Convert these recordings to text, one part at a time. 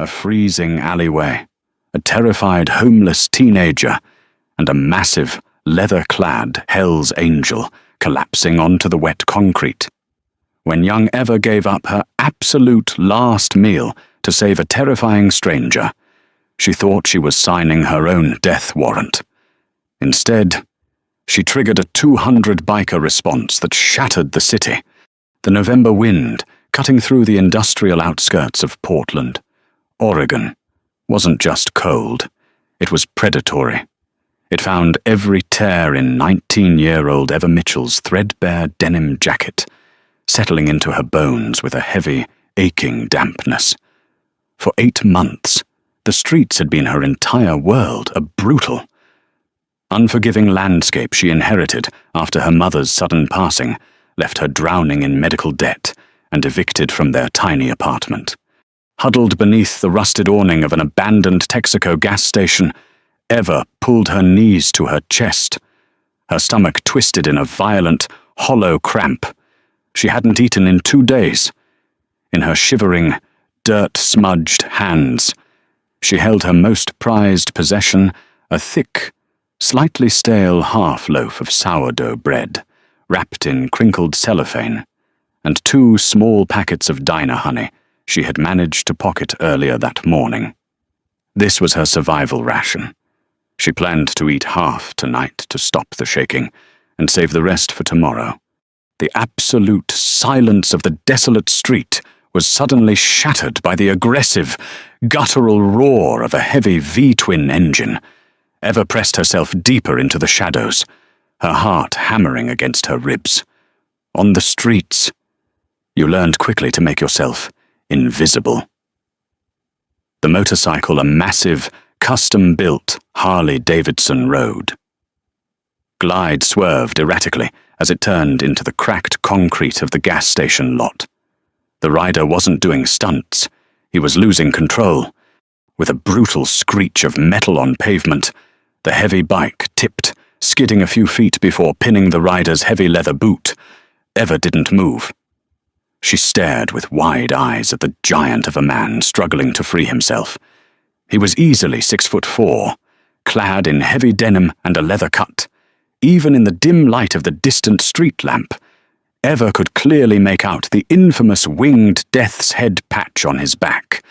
a freezing alleyway, a terrified homeless teenager, and a massive, leather-clad Hell's Angel collapsing onto the wet concrete. When young Eva gave up her absolute last meal to save a terrifying stranger, she thought she was signing her own death warrant. Instead, she triggered a 200 biker response that shattered the city, the November wind cutting through the industrial outskirts of Portland. Oregon wasn't just cold, it was predatory. It found every tear in 19-year-old Eva Mitchell's threadbare denim jacket, settling into her bones with a heavy, aching dampness. For 8 months, the streets had been her entire world, a brutal, unforgiving landscape she inherited after her mother's sudden passing left her drowning in medical debt and evicted from their tiny apartment. Huddled beneath the rusted awning of an abandoned Texaco gas station, Eva pulled her knees to her chest. Her stomach twisted in a violent, hollow cramp. She hadn't eaten in 2 days. In her shivering, dirt-smudged hands, she held her most prized possession, a thick, slightly stale half-loaf of sourdough bread, wrapped in crinkled cellophane, and 2 small packets of diner honey she had managed to pocket earlier that morning. This was her survival ration. She planned to eat half tonight to stop the shaking, and save the rest for tomorrow. The absolute silence of the desolate street was suddenly shattered by the aggressive, guttural roar of a heavy V-twin engine. Eva pressed herself deeper into the shadows, her heart hammering against her ribs. On the streets, you learned quickly to make yourself invisible. The motorcycle a massive, custom-built Harley-Davidson Road. Glide swerved erratically as it turned into the cracked concrete of the gas station lot. The rider wasn't doing stunts, he was losing control. With a brutal screech of metal on pavement, the heavy bike tipped, skidding a few feet before pinning the rider's heavy leather boot. Eva didn't move. She stared with wide eyes at the giant of a man struggling to free himself. He was easily 6'4", clad in heavy denim and a leather cut. Even in the dim light of the distant street lamp, Eva could clearly make out the infamous winged death's head patch on his back,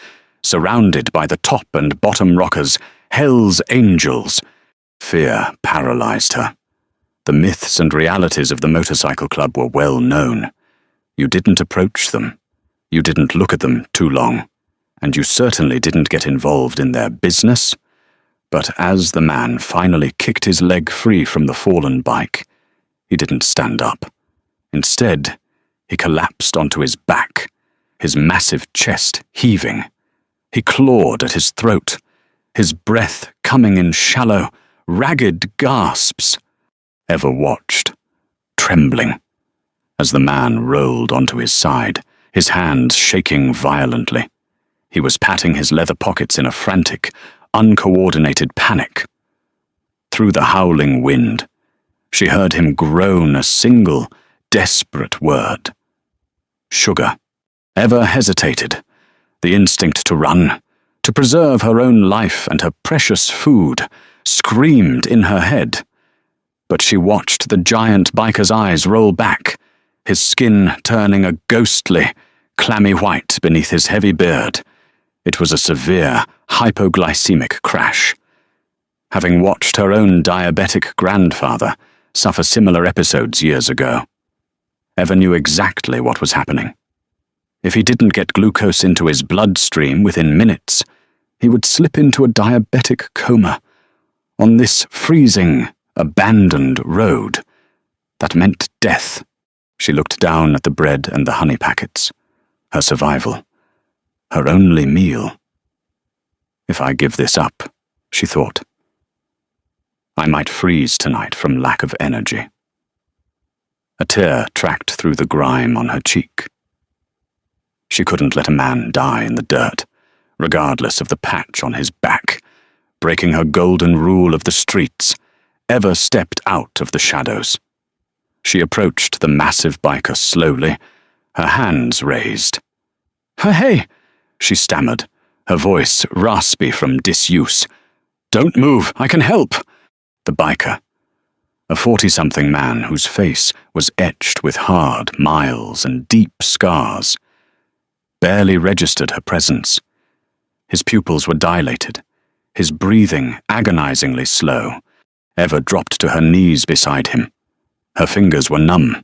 surrounded by the top and bottom rockers, Hell's Angels. Fear paralyzed her. The myths and realities of the motorcycle club were well known. You didn't approach them. You didn't look at them too long. And you certainly didn't get involved in their business. But as the man finally kicked his leg free from the fallen bike, he didn't stand up. Instead, he collapsed onto his back, his massive chest heaving. He clawed at his throat, his breath coming in shallow, ragged gasps. Eva watched, trembling, as the man rolled onto his side, his hands shaking violently. He was patting his leather pockets in a frantic, uncoordinated panic. Through the howling wind, she heard him groan a single, desperate word. Sugar. Eva hesitated, the instinct to run, to preserve her own life and her precious food, screamed in her head. But she watched the giant biker's eyes roll back, his skin turning a ghostly, clammy white beneath his heavy beard. It was a severe, hypoglycemic crash. Having watched her own diabetic grandfather suffer similar episodes years ago, Eva knew exactly what was happening. If he didn't get glucose into his bloodstream within minutes, he would slip into a diabetic coma on this freezing, abandoned road. That meant death. She looked down at the bread and the honey packets. Her survival. Her only meal. If I give this up, she thought, I might freeze tonight from lack of energy. A tear tracked through the grime on her cheek. She couldn't let a man die in the dirt, regardless of the patch on his back. Breaking her golden rule of the streets, Eva stepped out of the shadows. She approached the massive biker slowly, her hands raised. Hey, she stammered, her voice raspy from disuse. "Don't move, I can help." The biker, a 40-something man whose face was etched with hard miles and deep scars, barely registered her presence. His pupils were dilated, his breathing agonizingly slow. Eva dropped to her knees beside him. Her fingers were numb,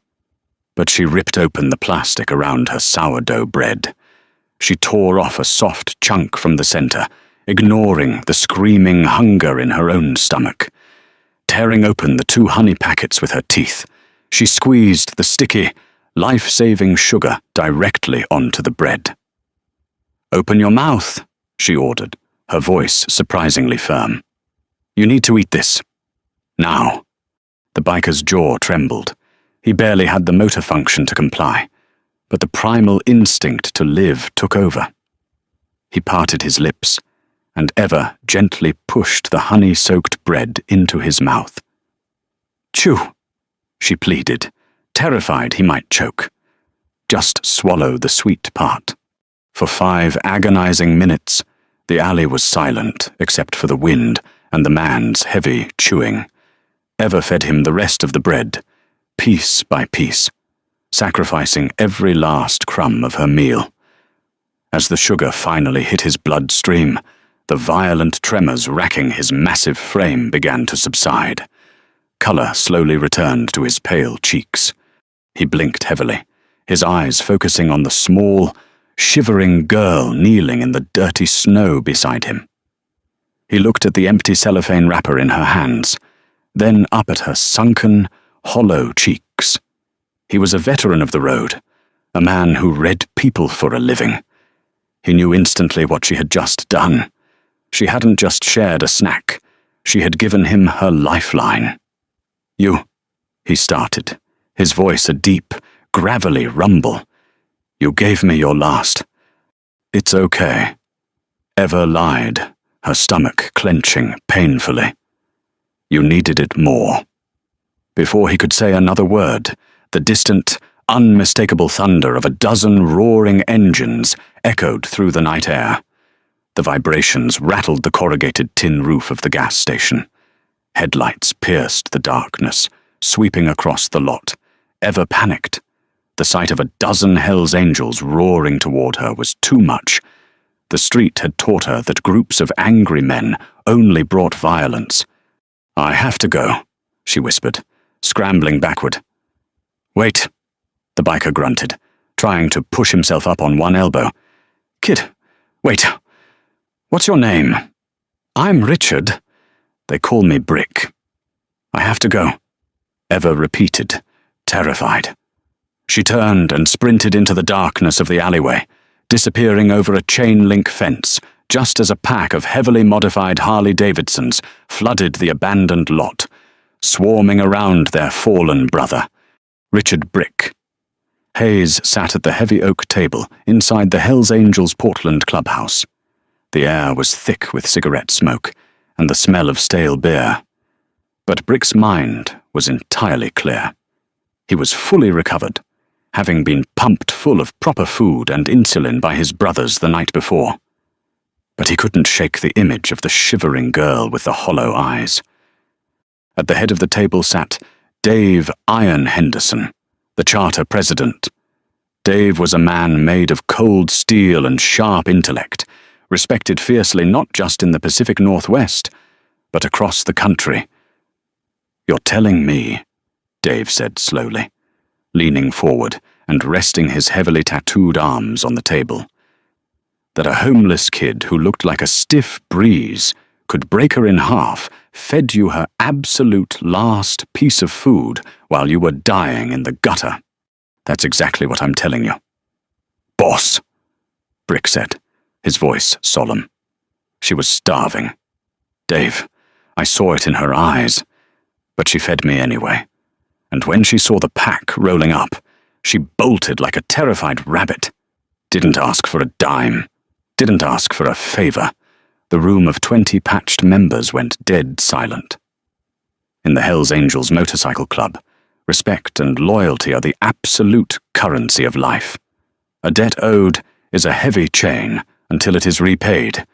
but she ripped open the plastic around her sourdough bread. She tore off a soft chunk from the center, ignoring the screaming hunger in her own stomach. Tearing open the 2 honey packets with her teeth, she squeezed the sticky, life-saving sugar directly onto the bread. "Open your mouth," she ordered, her voice surprisingly firm. "You need to eat this. Now." The biker's jaw trembled. He barely had the motor function to comply, but the primal instinct to live took over. He parted his lips, and Eva gently pushed the honey-soaked bread into his mouth. "Chew," she pleaded, terrified he might choke. "Just swallow the sweet part." For 5 agonizing minutes, the alley was silent except for the wind and the man's heavy chewing. Eva fed him the rest of the bread, piece by piece, sacrificing every last crumb of her meal. As the sugar finally hit his bloodstream, the violent tremors racking his massive frame began to subside. Color slowly returned to his pale cheeks. He blinked heavily, his eyes focusing on the small, shivering girl kneeling in the dirty snow beside him. He looked at the empty cellophane wrapper in her hands, then up at her sunken, hollow cheeks. He was a veteran of the road, a man who read people for a living. He knew instantly what she had just done. She hadn't just shared a snack, she had given him her lifeline. "You," he started, his voice a deep, gravelly rumble. "You gave me your last." "It's okay." Eva lied, her stomach clenching painfully. "You needed it more." Before he could say another word, the distant, unmistakable thunder of a dozen roaring engines echoed through the night air. The vibrations rattled the corrugated tin roof of the gas station. Headlights pierced the darkness, sweeping across the lot. Eva panicked. The sight of a dozen Hell's Angels roaring toward her was too much. The street had taught her that groups of angry men only brought violence. "I have to go," she whispered, scrambling backward. "Wait," the biker grunted, trying to push himself up on one elbow. "Kid, wait. What's your name?" "I'm Richard. They call me Brick." "I have to go," Eva repeated, terrified. She turned and sprinted into the darkness of the alleyway, disappearing over a chain-link fence, just as a pack of heavily modified Harley-Davidsons flooded the abandoned lot, swarming around their fallen brother, Richard Brick. Hayes sat at the heavy oak table inside the Hells Angels Portland clubhouse. The air was thick with cigarette smoke and the smell of stale beer. But Brick's mind was entirely clear. He was fully recovered, having been pumped full of proper food and insulin by his brothers the night before. But he couldn't shake the image of the shivering girl with the hollow eyes. At the head of the table sat Dave Iron Henderson, the charter president. Dave was a man made of cold steel and sharp intellect, respected fiercely not just in the Pacific Northwest, but across the country. "You're telling me," Dave said slowly, leaning forward and resting his heavily tattooed arms on the table, that a homeless kid who looked like a stiff breeze could break her in half, fed you her absolute last piece of food while you were dying in the gutter. "That's exactly what I'm telling you." "Boss," Brick said, his voice solemn. "She was starving. Dave, I saw it in her eyes, but she fed me anyway. And when she saw the pack rolling up, she bolted like a terrified rabbit. Didn't ask for a dime. Didn't ask for a favor. The room of 20 patched members went dead silent. In the Hells Angels Motorcycle Club, respect and loyalty are the absolute currency of life. A debt owed is a heavy chain until it is repaid,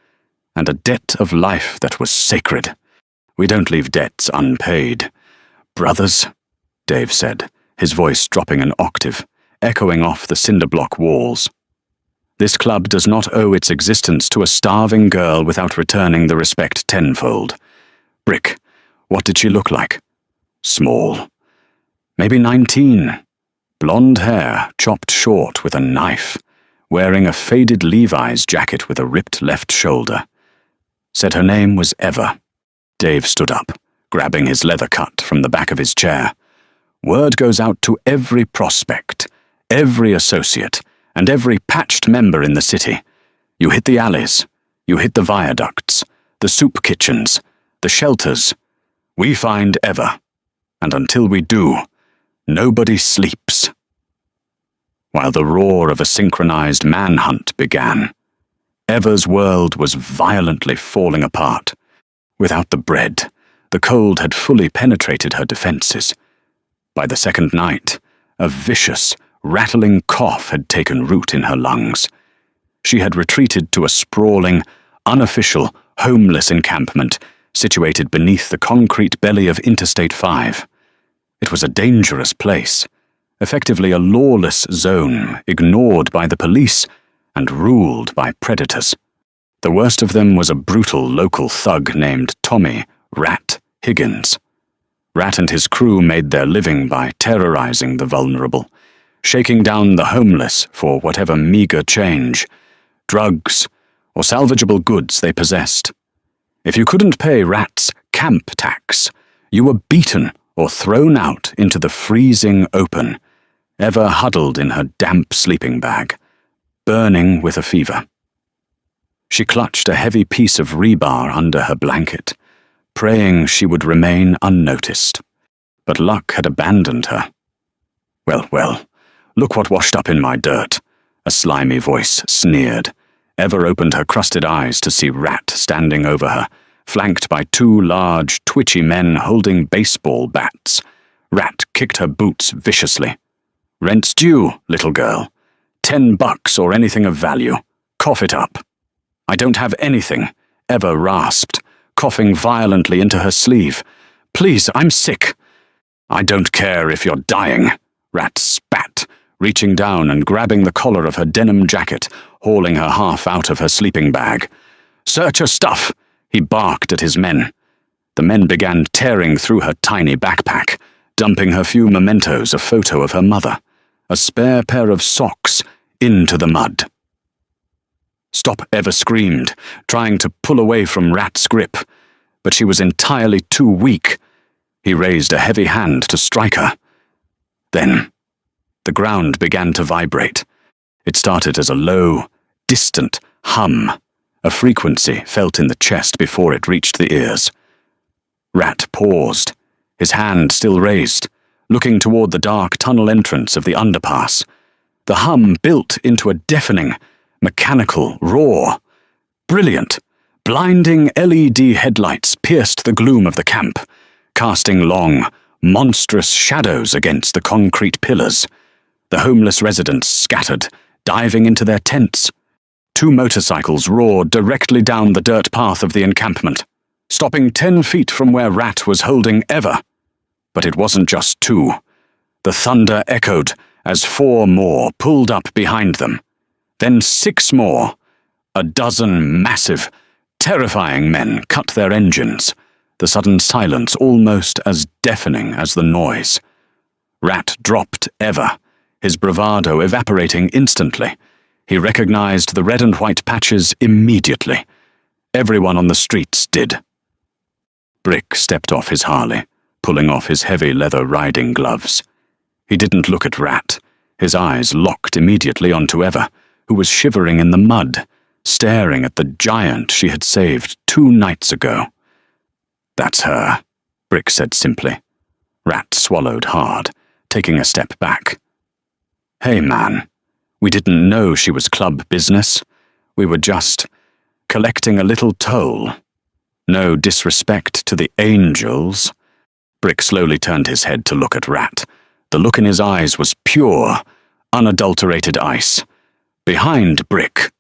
and a debt of life that was sacred. We don't leave debts unpaid. Brothers, Dave said, his voice dropping an octave, echoing off the cinder-block walls. This club does not owe its existence to a starving girl without returning the respect tenfold. Brick, what did she look like? Small. Maybe 19. Blonde hair, chopped short with a knife, wearing a faded Levi's jacket with a ripped left shoulder. Said her name was Eva. Dave stood up, grabbing his leather cut from the back of his chair. Word goes out to every prospect, every associate, and every patched member in the city. You hit the alleys, you hit the viaducts, the soup kitchens, the shelters. We find Eva, and until we do, nobody sleeps. While the roar of a synchronized manhunt began, Eva's world was violently falling apart. Without the bread, the cold had fully penetrated her defenses. By the second night, a vicious, rattling cough had taken root in her lungs. She had retreated to a sprawling, unofficial, homeless encampment situated beneath the concrete belly of Interstate 5. It was a dangerous place, effectively a lawless zone ignored by the police and ruled by predators. The worst of them was a brutal local thug named Tommy Rat Higgins. Rat and his crew made their living by terrorizing the vulnerable, shaking down the homeless for whatever meager change, drugs, or salvageable goods they possessed. If you couldn't pay Rat's camp tax, you were beaten or thrown out into the freezing open, Eva huddled in her damp sleeping bag, burning with a fever. She clutched a heavy piece of rebar under her blanket, praying she would remain unnoticed. But luck had abandoned her. Well, look what washed up in my dirt, a slimy voice sneered. Eva opened her crusted eyes to see Rat standing over her, flanked by two large, twitchy men holding baseball bats. Rat kicked her boots viciously. Rent's due, little girl. $10 or anything of value. Cough it up. I don't have anything, Eva rasped, coughing violently into her sleeve. Please, I'm sick. I don't care if you're dying, Rat spat, reaching down and grabbing the collar of her denim jacket, hauling her half out of her sleeping bag. Search her stuff, he barked at his men. The men began tearing through her tiny backpack, dumping her few mementos, a photo of her mother, a spare pair of socks, into the mud. Stop, Eva screamed, trying to pull away from Rat's grip, but she was entirely too weak. He raised a heavy hand to strike her. Then, the ground began to vibrate. It started as a low, distant hum, a frequency felt in the chest before it reached the ears. Rat paused, his hand still raised, looking toward the dark tunnel entrance of the underpass. The hum built into a deafening, mechanical roar. Brilliant, blinding LED headlights pierced the gloom of the camp, casting long, monstrous shadows against the concrete pillars. The homeless residents scattered, diving into their tents. Two motorcycles roared directly down the dirt path of the encampment, stopping 10 feet from where Rat was holding Eva. But it wasn't just two. The thunder echoed as 4 more pulled up behind them. Then 6 more. A dozen massive, terrifying men cut their engines, the sudden silence almost as deafening as the noise. Rat dropped Eva, his bravado evaporating instantly. He recognized the red and white patches immediately. Everyone on the streets did. Brick stepped off his Harley, pulling off his heavy leather riding gloves. He didn't look at Rat. His eyes locked immediately onto Eva, who was shivering in the mud, staring at the giant she had saved 2 nights ago. That's her, Brick said simply. Rat swallowed hard, taking a step back. Hey, man, we didn't know she was club business. We were just collecting a little toll. No disrespect to the angels. Brick slowly turned his head to look at Rat. The look in his eyes was pure, unadulterated ice. Behind Brick,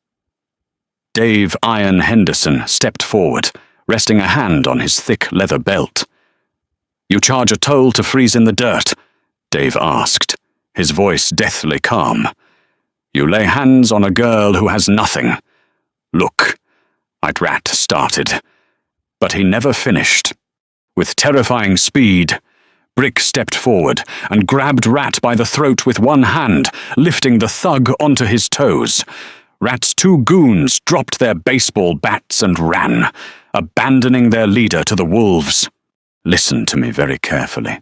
Dave Iron Henderson stepped forward, resting a hand on his thick leather belt. "You charge a toll to freeze in the dirt?" Dave asked, his voice deathly calm. "You lay hands on a girl who has nothing. Look," Rat started, but he never finished. With terrifying speed, Brick stepped forward and grabbed Rat by the throat with one hand, lifting the thug onto his toes. Rat's two goons dropped their baseball bats and ran, abandoning their leader to the wolves. "Listen to me very carefully,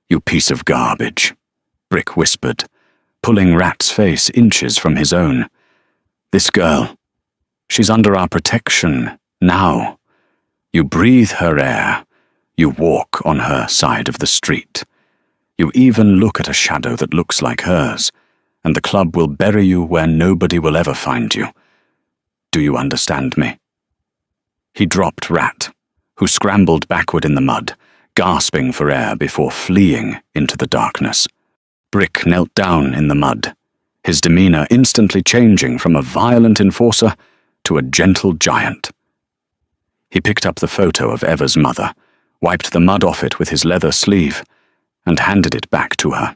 you piece of garbage," Brick whispered, pulling Rat's face inches from his own. "This girl, she's under our protection now. You breathe her air. You walk on her side of the street. You even look at a shadow that looks like hers, and the club will bury you where nobody will ever find you. Do you understand me?" He dropped Rat, who scrambled backward in the mud, gasping for air before fleeing into the darkness. Brick knelt down in the mud, his demeanor instantly changing from a violent enforcer to a gentle giant. He picked up the photo of Eva's mother, wiped the mud off it with his leather sleeve, and handed it back to her.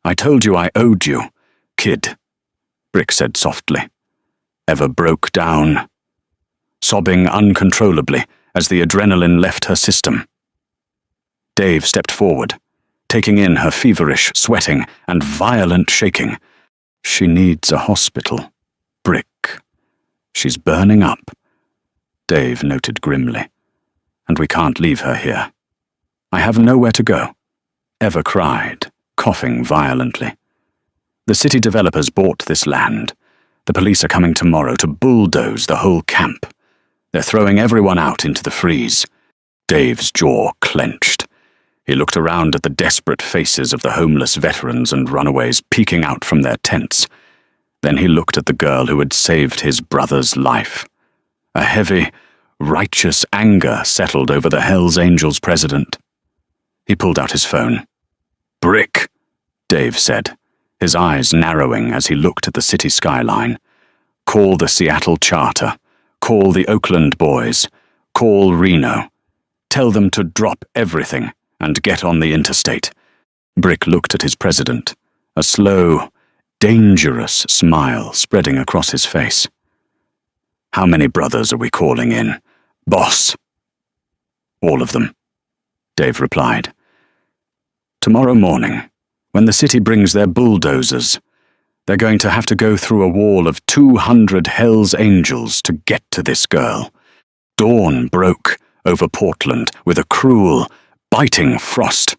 "I told you I owed you, kid," Brick said softly. Eva broke down, sobbing uncontrollably as the adrenaline left her system. Dave stepped forward, taking in her feverish sweating and violent shaking. "She needs a hospital, Brick. She's burning up," Dave noted grimly, "and we can't leave her here. I have nowhere to go," Eva cried, coughing violently. "The city developers bought this land. The police are coming tomorrow to bulldoze the whole camp. They're throwing everyone out into the freeze." Dave's jaw clenched. He looked around at the desperate faces of the homeless veterans and runaways peeking out from their tents. Then he looked at the girl who had saved his brother's life. A heavy, righteous anger settled over the Hells Angels president. He pulled out his phone. "Brick," Dave said, his eyes narrowing as he looked at the city skyline. "Call the Seattle Charter. Call the Oakland boys. Call Reno. Tell them to drop everything and get on the interstate." Brick looked at his president, a slow, dangerous smile spreading across his face. "How many brothers are we calling in, boss?" "All of them," Dave replied. "Tomorrow morning, when the city brings their bulldozers, they're going to have to go through a wall of 200 Hells Angels to get to this girl." Dawn broke over Portland with a cruel, biting frost.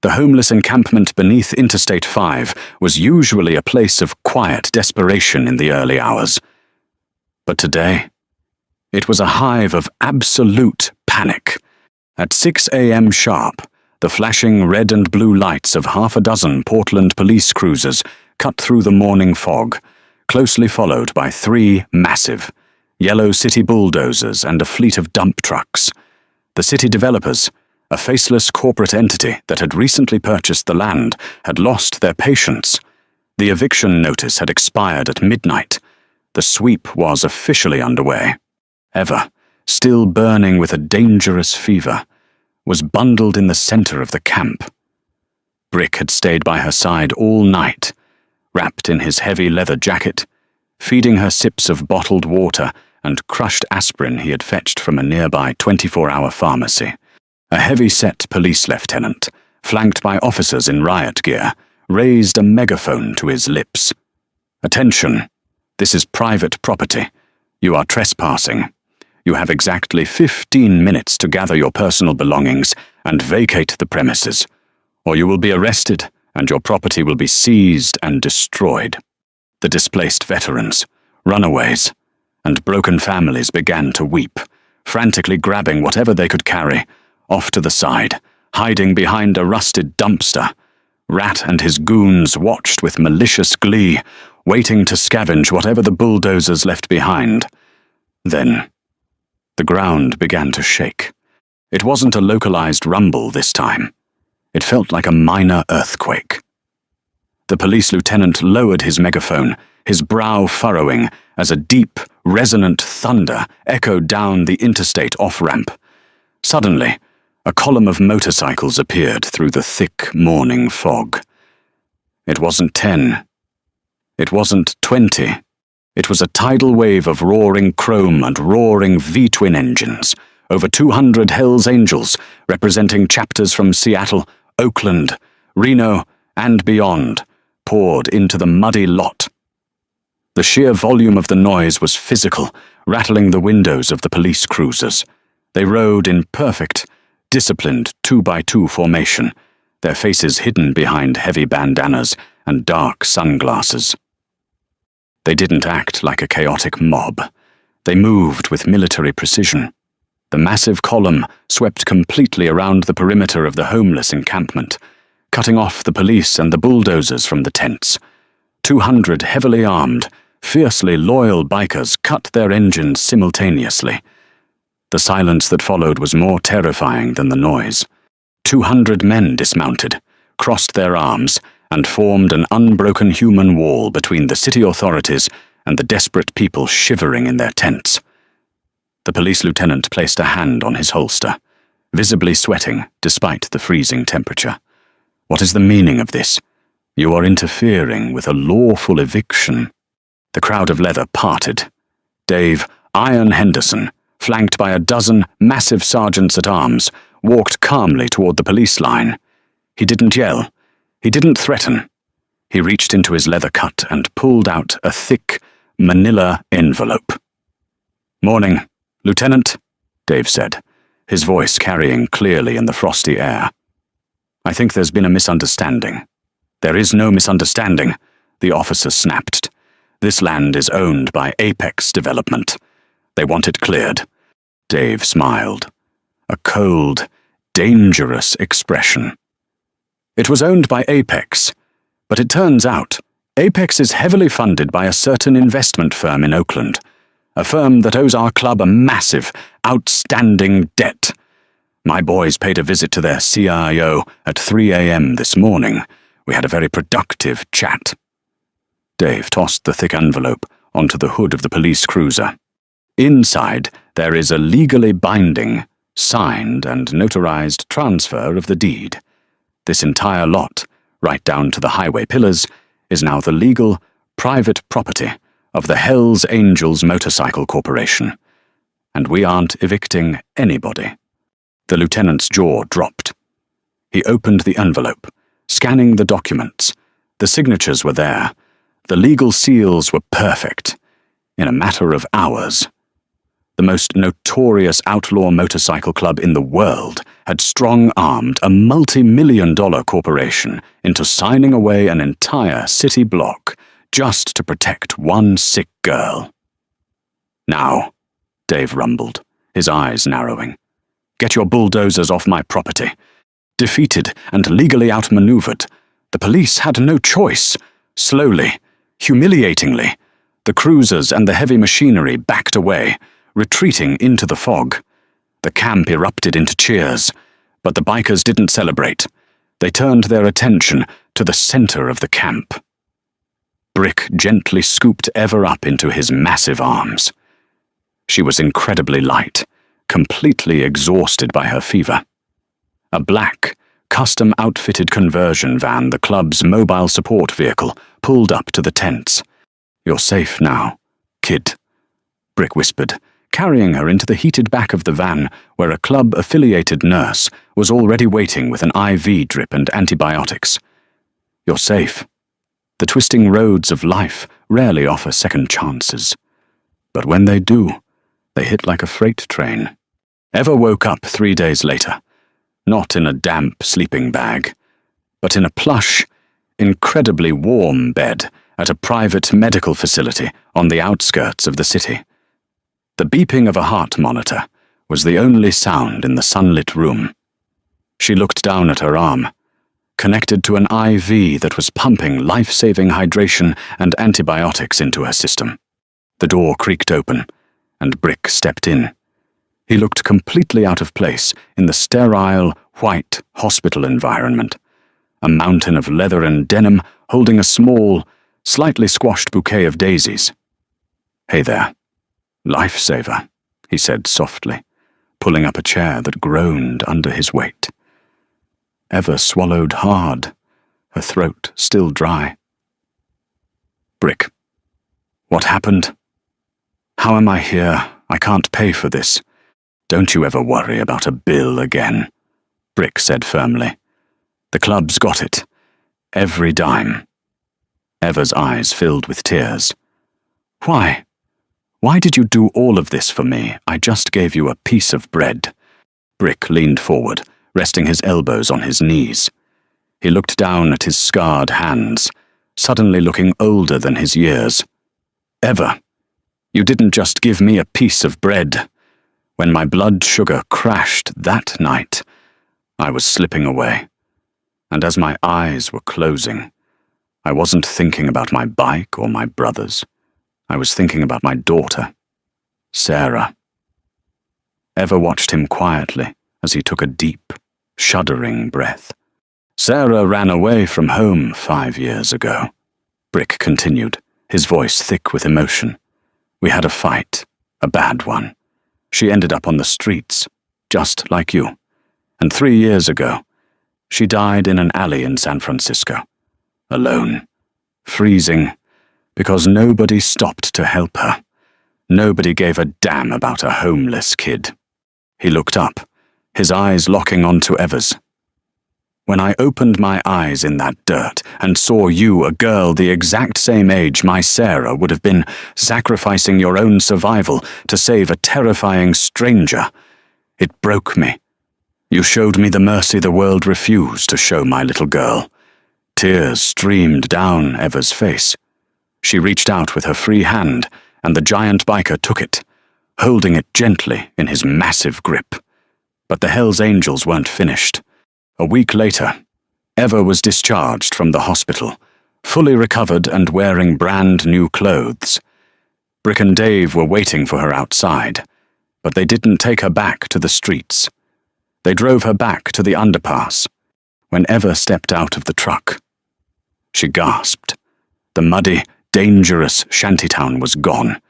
The homeless encampment beneath Interstate 5 was usually a place of quiet desperation in the early hours. But today, it was a hive of absolute panic. At 6 a.m. sharp, the flashing red and blue lights of half a dozen Portland police cruisers cut through the morning fog, closely followed by 3 massive, yellow city bulldozers and a fleet of dump trucks. The city developers, a faceless corporate entity that had recently purchased the land, had lost their patience. The eviction notice had expired at midnight. The sweep was officially underway. Eva, still burning with a dangerous fever, was bundled in the center of the camp. Brick had stayed by her side all night, wrapped in his heavy leather jacket, feeding her sips of bottled water and crushed aspirin he had fetched from a nearby 24-hour pharmacy. A heavy-set police lieutenant, flanked by officers in riot gear, raised a megaphone to his lips. "Attention! This is private property. You are trespassing. You have exactly 15 minutes to gather your personal belongings and vacate the premises, or you will be arrested and your property will be seized and destroyed." The displaced veterans, runaways, and broken families began to weep, frantically grabbing whatever they could carry, off to the side, hiding behind a rusted dumpster. Rat and his goons watched with malicious glee, waiting to scavenge whatever the bulldozers left behind. Then, the ground began to shake. It wasn't a localized rumble this time. It felt like a minor earthquake. The police lieutenant lowered his megaphone, his brow furrowing as a deep, resonant thunder echoed down the interstate off-ramp. Suddenly, a column of motorcycles appeared through the thick morning fog. It wasn't 10. It wasn't 20. It was a tidal wave of roaring chrome and roaring V-twin engines, over 200 Hells Angels, representing chapters from Seattle, Oakland, Reno, and beyond, poured into the muddy lot. The sheer volume of the noise was physical, rattling the windows of the police cruisers. They rode in perfect, disciplined 2x2 formation, their faces hidden behind heavy bandanas and dark sunglasses. They didn't act like a chaotic mob. They moved with military precision. The massive column swept completely around the perimeter of the homeless encampment, cutting off the police and the bulldozers from the tents. 200 heavily armed, fiercely loyal bikers cut their engines simultaneously. The silence that followed was more terrifying than the noise. 200 men dismounted, crossed their arms, and formed an unbroken human wall between the city authorities and the desperate people shivering in their tents. The police lieutenant placed a hand on his holster, visibly sweating despite the freezing temperature. What is the meaning of this? You are interfering with a lawful eviction. The crowd of leather parted. Dave Iron Henderson, flanked by a dozen massive sergeants-at-arms, walked calmly toward the police line. He didn't yell. He didn't threaten. He reached into his leather cut and pulled out a thick, manila envelope. "Morning, Lieutenant," Dave said, his voice carrying clearly in the frosty air. "I think there's been a misunderstanding." "There is no misunderstanding," the officer snapped. "This land is owned by Apex Development. They want it cleared." Dave smiled. A cold, dangerous expression. It was owned by Apex, but it turns out Apex is heavily funded by a certain investment firm in Oakland, a firm that owes our club a massive, outstanding debt. My boys paid a visit to their CIO at 3 a.m. this morning. We had a very productive chat. Dave tossed the thick envelope onto the hood of the police cruiser. Inside, there is a legally binding, signed and notarized transfer of the deed. This entire lot, right down to the highway pillars, is now the legal, private property of the Hells Angels Motorcycle Corporation. And we aren't evicting anybody. The lieutenant's jaw dropped. He opened the envelope, scanning the documents. The signatures were there. The legal seals were perfect. In a matter of hours, the most notorious outlaw motorcycle club in the world had strong-armed a multi-million-dollar corporation into signing away an entire city block just to protect one sick girl. "Now," Dave rumbled, his eyes narrowing, "get your bulldozers off my property." Defeated and legally outmaneuvered, the police had no choice. Slowly, humiliatingly, the cruisers and the heavy machinery backed away, retreating into the fog. The camp erupted into cheers, but the bikers didn't celebrate. They turned their attention to the center of the camp. Brick gently scooped Eva up into his massive arms. She was incredibly light, completely exhausted by her fever. A black, custom-outfitted conversion van, the club's mobile support vehicle, pulled up to the tents. "You're safe now, kid," Brick whispered, carrying her into the heated back of the van where a club-affiliated nurse was already waiting with an IV drip and antibiotics. "You're safe. The twisting roads of life rarely offer second chances. But when they do, they hit like a freight train." Eva woke up 3 days later, not in a damp sleeping bag, but in a plush, incredibly warm bed at a private medical facility on the outskirts of the city. The beeping of a heart monitor was the only sound in the sunlit room. She looked down at her arm, connected to an IV that was pumping life-saving hydration and antibiotics into her system. The door creaked open, and Brick stepped in. He looked completely out of place in the sterile, white hospital environment. A mountain of leather and denim holding a small, slightly squashed bouquet of daisies. "Hey there. Lifesaver," he said softly, pulling up a chair that groaned under his weight. Eva swallowed hard, her throat still dry. "Brick, what happened? How am I here? I can't pay for this. Don't you ever worry about a bill again," Brick said firmly. "The club's got it. Every dime." Eva's eyes filled with tears. "Why? Why did you do all of this for me? I just gave you a piece of bread." Brick leaned forward, resting his elbows on his knees. He looked down at his scarred hands, suddenly looking older than his years. "Eva, you didn't just give me a piece of bread. When my blood sugar crashed that night, I was slipping away. And as my eyes were closing, I wasn't thinking about my bike or my brothers. I was thinking about my daughter, Sarah." Eva watched him quietly as he took a deep, shuddering breath. "Sarah ran away from home 5 years ago," Brick continued, his voice thick with emotion. "We had a fight, a bad one. She ended up on the streets, just like you. And 3 years ago, she died in an alley in San Francisco, alone, freezing, because nobody stopped to help her. Nobody gave a damn about a homeless kid." He looked up, his eyes locking onto Eva's. "When I opened my eyes in that dirt and saw you, a girl the exact same age my Sarah would have been, sacrificing your own survival to save a terrifying stranger, it broke me. You showed me the mercy the world refused to show my little girl." Tears streamed down Eva's face. She reached out with her free hand, and the giant biker took it, holding it gently in his massive grip. But the Hells Angels weren't finished. A week later, Eva was discharged from the hospital, fully recovered and wearing brand new clothes. Brick and Dave were waiting for her outside, but they didn't take her back to the streets. They drove her back to the underpass. When Eva stepped out of the truck, she gasped. The muddy, dangerous shantytown was gone.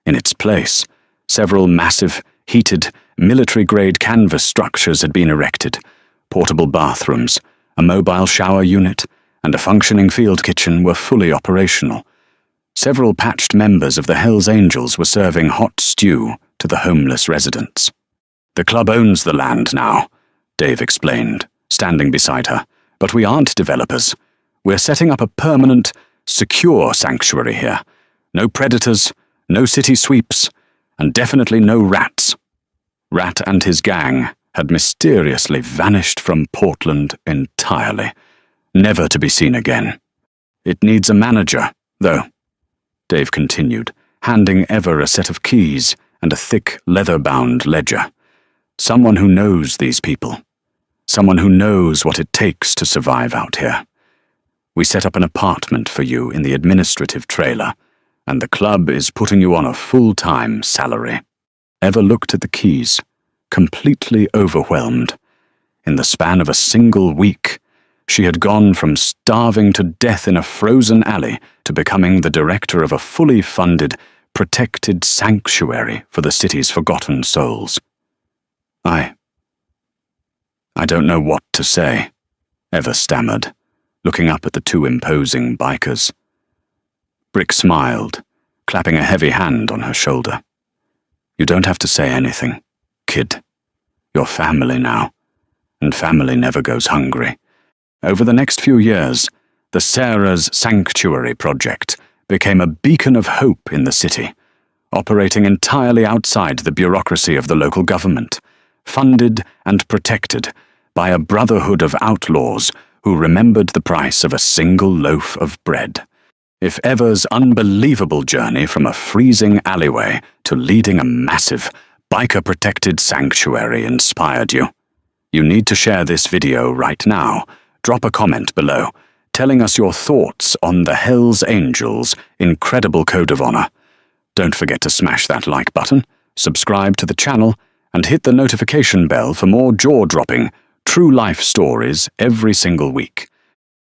In its place, several massive, heated, military-grade canvas structures had been erected. Portable bathrooms, a mobile shower unit, and a functioning field kitchen were fully operational. Several patched members of the Hells Angels were serving hot stew to the homeless residents. "The club owns the land now," Dave explained, standing beside her. "But we aren't developers. We're setting up a permanent, secure sanctuary here. No predators, no city sweeps, and definitely no rats." Rat and his gang had mysteriously vanished from Portland entirely, never to be seen again. "It needs a manager, though," Dave continued, handing Eva a set of keys and a thick, leather-bound ledger. "Someone who knows these people. Someone who knows what it takes to survive out here. We set up an apartment for you in the administrative trailer, and the club is putting you on a full-time salary." Eva looked at the keys, completely overwhelmed. In the span of a single week, she had gone from starving to death in a frozen alley to becoming the director of a fully funded, protected sanctuary for the city's forgotten souls. I don't know what to say," Eva stammered, looking up at the two imposing bikers. Brick smiled, clapping a heavy hand on her shoulder. "You don't have to say anything, kid. You're family now, and family never goes hungry." Over the next few years, the Sarah's Sanctuary Project became a beacon of hope in the city, operating entirely outside the bureaucracy of the local government, funded and protected by a brotherhood of outlaws who remembered the price of a single loaf of bread. If Eva's unbelievable journey from a freezing alleyway to leading a massive, biker-protected sanctuary inspired you, you need to share this video right now. Drop a comment below, telling us your thoughts on the Hells Angels' incredible code of honor. Don't forget to smash that like button, subscribe to the channel, and hit the notification bell for more jaw-dropping, true-life stories every single week.